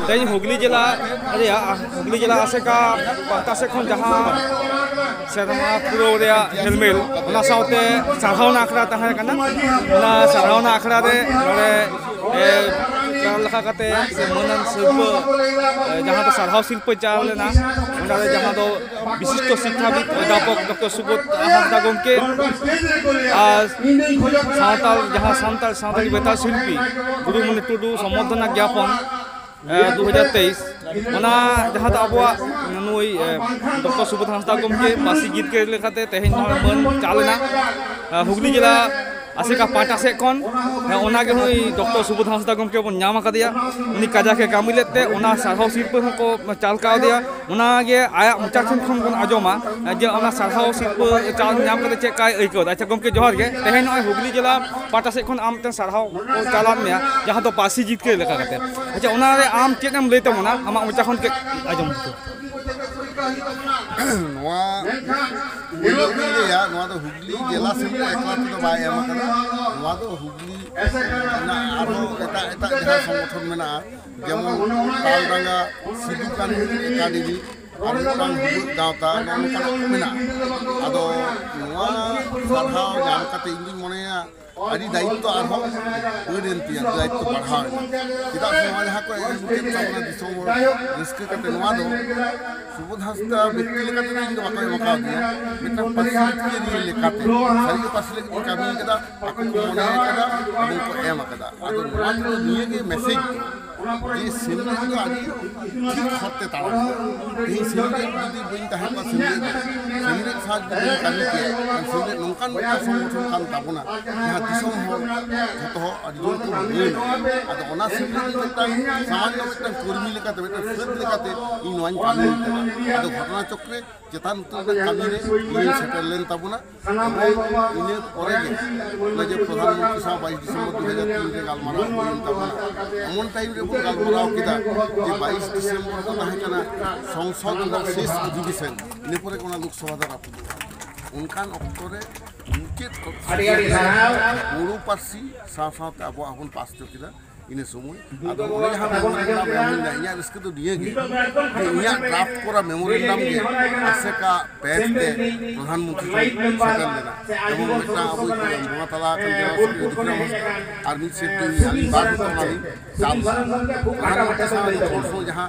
तेज हुगली जिला आसेका पाहटा से खन जहां सेरमा पुरो हेलमेल साथे सारहावना आखड़ा तहां कना सारहावना आखड़ा रे लखा करते मनन शिल्प जहां तो सारहाव शिल्प चाल लेना जहां तो विशिष्ट शिक्षाविद अध्यापक डॉक्टर सुबोध हांसदा गमके सावताली बेताल शिल्पी गुरुमणि टुडू सम्बर्धना ज्ञापन 2023 जहां अब नुई डॉक्टर सुबोध हांसदा गमके पासी गीत के लेखाते तेहेन मन चालना हुगली जिला आसेका पाटा से कौन नुई डॉक्टर सुबोध हांसदा गमके बन नाम आकादिया उनी काजाके कामी लेते सारहाव शिल्प को चाल कादिया आया मोचा ठन खन बन आजमा जे सारहाव शिल्प चाल नाम करते चे काय ऐको अच्छा गमके जोहार गे तेहेन हुगली जिला पाटा से खन आम सारहाव चालान में जहां तो पासी जीत के लेका करते अच्छा आम चेम लेते मना आमा मोचा खन के आजम हुगली जिला से एकला हुगली संगठन में जेमन तालडांगा सिदू कान्हू एकाडेमी गावता मने आदि दायित्व दायित्व बढ़ाव चेदा जहाँ को रस्क सुबोध हांसदा व्यक्ति सारी पास कमी को मेसेज ठीक हरते ठीक सेमलेट बी तहना सेमलेट साज कमी के नौकान संगठन कान ताबना जहाँ जो जोर को बुझेना सेमलेट सामान्य कर्मी फद कमी घटना चक्रे चेतान कमी सेटल लेन ताबना इन प्रधानमंत्री 22 डिसेम्बर 2003 गालमारा एमन टाइम गालमारा कि 22 डिसेम्बर को संसद शेष अधिवेशन इनपर लोकसभा रापुद उनकान अक्तरे मुकेत मुरु पार्सी साथ अब पास चुका इन समय मेमोरेंडम रस्क तो दिए ड्राफ्ट करा मेमोरेंडम आसेका पैड प्रधानमंत्री सेटल लेना अब बंगा तला और मिद सेट जहाँ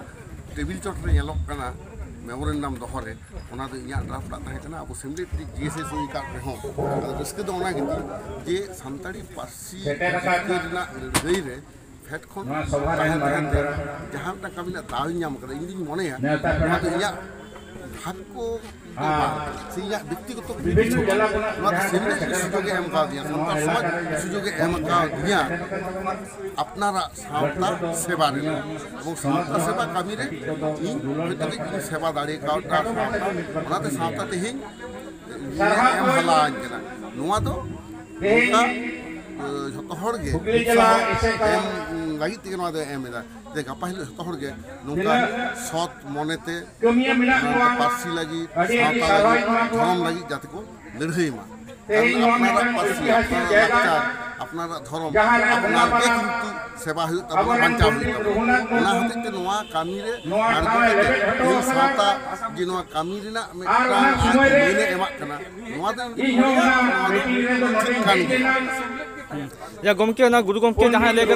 टेबिल चोटे मेमोरेंडम दोहरे ड्राफ्ट अब सेमलेट जीएसएस रस्क जे सानताड़ी पार्सी लड़ाई रे फेट खन जहाँ कमी दाव इन मन भाग को व्यक्तिगत सुजोगे समाज सुजोगे अपनारा सावता सेवा सावता सेवा कमी सेवा दाड़े सावता तेहें लगे गपा हिल नौका सत मनते पार्सी लगी धर्म लगी जाते को लड़ाईमा अपनारा धर्म अपनार किंतु सेवा बांचा हते कमी सावता जे कमी या गमके गुरु गमके जहाँ लेके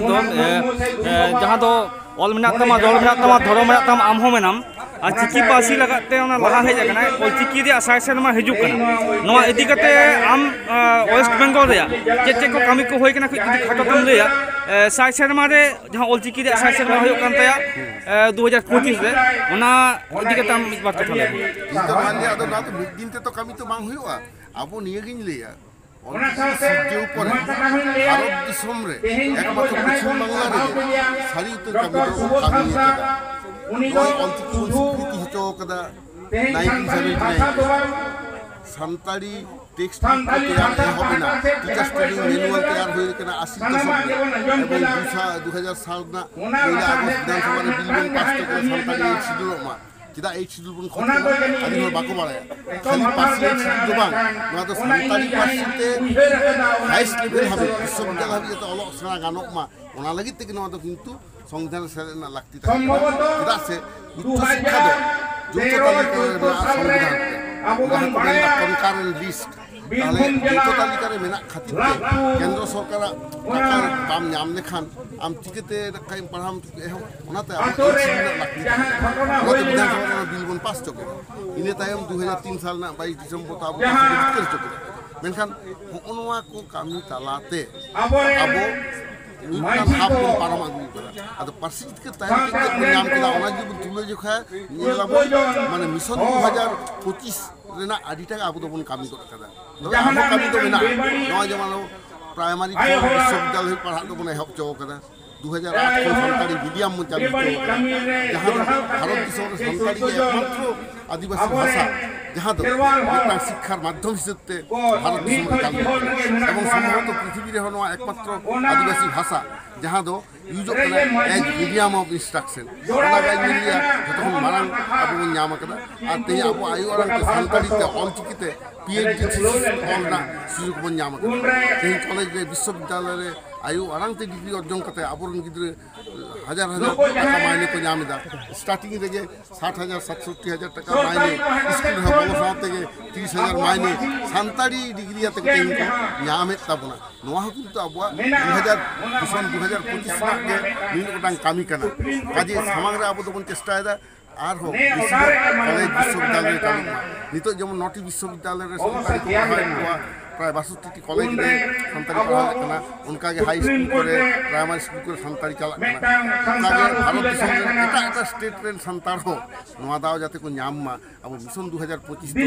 जहाँ तो ऑल तमा दल धर्म आम हो मेनाम और चिकी पासी लगाते लहा हेज चिकी साय सेरमा हिजुक इदी आम वेस्ट बेंगल चे चे को कमी को होना खाटोतम लिया साय सेरमा जहाँ ऑल चिकी साय सेरमा 2025 रे इदी आम मिद बार कथा मिद दिन तो कमी तो बांग हुआ अब नियगिन लिया भारत दिसम रे एकमात्र पश्चिम बांगला सारी उत्तर कमी सानताड़ी टेक्सट टीचर्स ट्रेनिंग मैनुअल तैयार हो 80 दशक 2007 विधानसभा बिल पास सानताड़ी चेदा एच शिड्यूल बन खोज आदि हर बाको बाड़ाया खाली पार्सी एच शिड्यूल दो बांग नोआ दो सानताली पार्सी ते हाईएस्ट लेवल हाबे विश्वविद्यालय हाबे जते अलोक सेना गानोक मा ओना लगित ते नोआ दो किंतु संविधान सेना लागती था चेदा से उच्च शिक्षा दो जोतो तालिका संविधान ते कंकरेंट लिस्ट ताले जोतो तालिका रे मेना खातिर केंद्र सरकार टाका बाम नाम लेखान आम चिकेते कायम पढ़ाम एहो ओनाते अब लागती विधानसभा बिल बन पास चके इने तायम 2003 साल ना 22 दिसंबर ताब कर चके मेनखान होनवा को कामी तालाते अब हाफ बन पारम आगु करा अद पार्सिट के तायम के नाम केला ओना जी तुले जोखा नेलाबो माने मिशन 2025 रेना आडिटा आबो दबन कामी कर कदा नोया हम कामी तो मेना नोया जमानो प्राइमरी विश्वविद्यालय पढ़ा तो बने हक चो कदा 2008 को संताड़ी मीडियम में चालू जहाँ भारत देश संताड़ी के एकमात्र आदिवासी भाषा जहाँ शिक्षार माध्यम हिसाब भारत देश में चालू और सम्भवत पृथ्वी रे एकमात्र आदिवासी भाषा जहाँ दो use as medium of instruction media जो मांग अब नाम और ते अब आयु आराम संताड़ी ऑलचिकी PhD ऑलना सुजुग बन नाम ते कॉलेज रे विश्वविद्यालय रे आयु आराम ते डिग्री अर्जन करते आबरन गिद्रे हजार हजार टाका मायने को नाम दा स्टार्टिंग रे 60,000 67,000 टाका मायने स्कूल है बोलो साथे के 30,000 मायने संताड़ी डिग्री आते के इनको नाम है तबना नोहा किंतु अबवा 2025 के मीन गोटांग कामी कना काजे समांग रे अब तो बन चेष्टा है আর হোক কলেজ বিশ্ববিদ্যালয় চালু নিতো যেমন 9টি বিশ্ববিদ্যালয়ের সরকারি প্রায় 62টি কলেজ রে সরকারি পড়া কানা উনকাগে হাই স্কুল করে প্রাইমারি স্কুল করে সরকারি চালা কানা কাগে ভারত দেশের এটা স্টেট রেন সন্তান হো নোয়া দাও যাতে কো নাম মা আবো মিশন 2025 তো